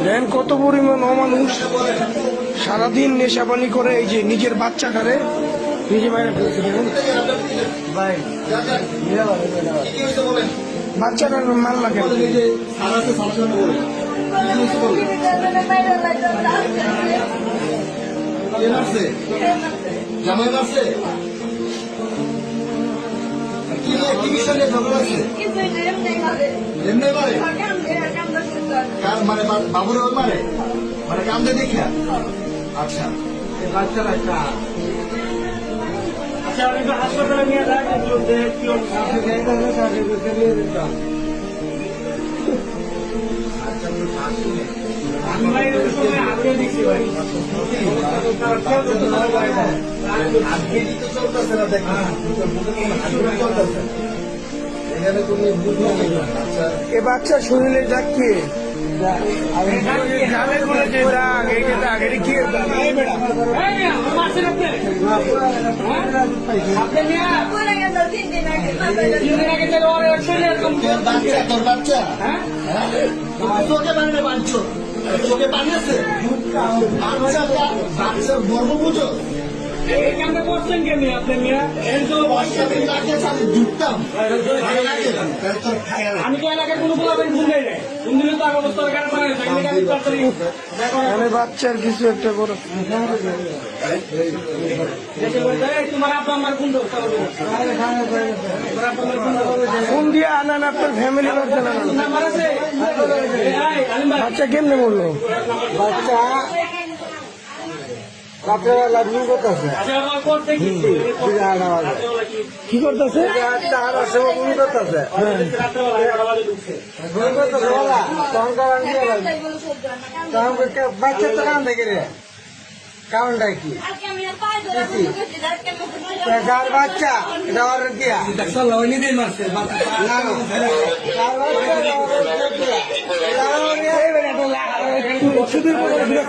দেন কত পরিমাণ অমানুষ সারাদিন নেশাপানি করে এই যে নিজের বাচ্চাটারে নিজে বাইরে ফেলছে। দেখুন বাচ্চাটার মাল লাগে মানে বাবুরে ওই মারে মানে কামদে দেখা। আচ্ছা আচ্ছা আমি তো হাসপাতালে নিয়ে যাই আমি ভাই আগে দেখছি ভাই আজকে তো চলতেছে না দেখেন চলতেছে এখানে তুমি আচ্ছা এ বাচ্চা শরীরে দাগ কি গালের বলে যে দাগ এই যে দাগ এটা কি দাগ? তোর বাচ্চা চোখে পানি বাঁধছো চোখে পানি আছে বাচ্চার গর্ব বুঝো আমি তো এলাকায় কোনো বলাবেন ঘুম দেয় না ঘুম দিলে তো অবস্থার মানে বাচ্চার কিছু একটা করো তোমার আব্বা আমার ঘুম ফোন দিয়ে আনান আপনার ফ্যামিলি বাচ্চা নাম্বার আছে বাচ্চা কেমনে বললো বাচ্চা রাত্রেবেলা ঘুম করতেছে কি করতেছে ঘুম করতেছে বাচ্চা তো কান দেখে রে কারণটা কি গার বাচ্চা এটা অর্ডার দিয়া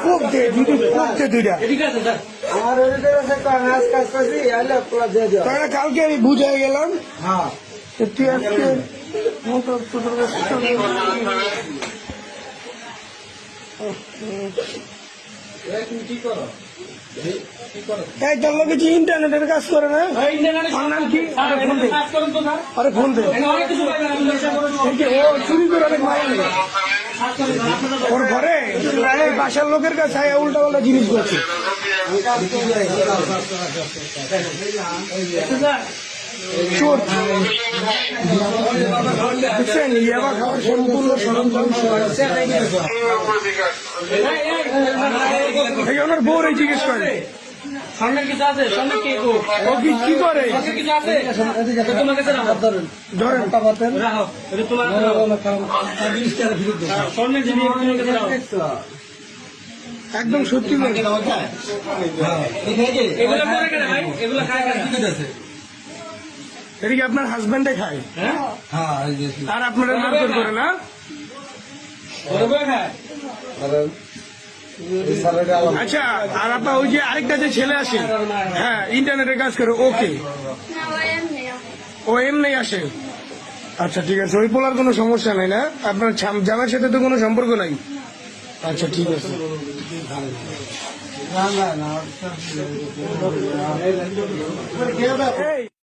খুব দে দুইটা আমার নাচ কাজ করছি তাহলে কালকে আমি বুঝাই গেলাম। হ্যাঁ তুই আজকে এই তোর লোকে যে ইন্টারনেটের কাজ করে না ওর নাম কি? আরে ফোন দে ও চুরি করে অনেক মাইল ওর ঘরে এই বাসার লোকের কাছে উল্টা পাল্টা জিনিস করছে। চোর দেখছেন ইয়াবা খাওয়ার সম্পূর্ণ সরঞ্জাম ওনার বউ এই জিজ্ঞেস করে সামনের কিছু আছে সামনে কে ও কি করে কিছু আছে তোমার কাছে ধরেন রাখো এটা তোমার সামনে জিনিস তোমার কাছে রাখো একদম সত্যি করে এগুলো করে কেন ভাই এগুলো খায় কেন এটা কি আপনার হাজবেন্ডে খায় আর আপনারা মারধর করে না? আচ্ছা আর আপনার ওই যে আরেকটা যে ছেলে আসে হ্যাঁ ইন্টারনেটের কাজ করে ওকে ও এমনি আসে। আচ্ছা ঠিক আছে ওই পোলার কোনো সমস্যা নাই না আপনার জামার সাথে তো কোনো সম্পর্ক নাই? আচ্ছা ঠিক আছে।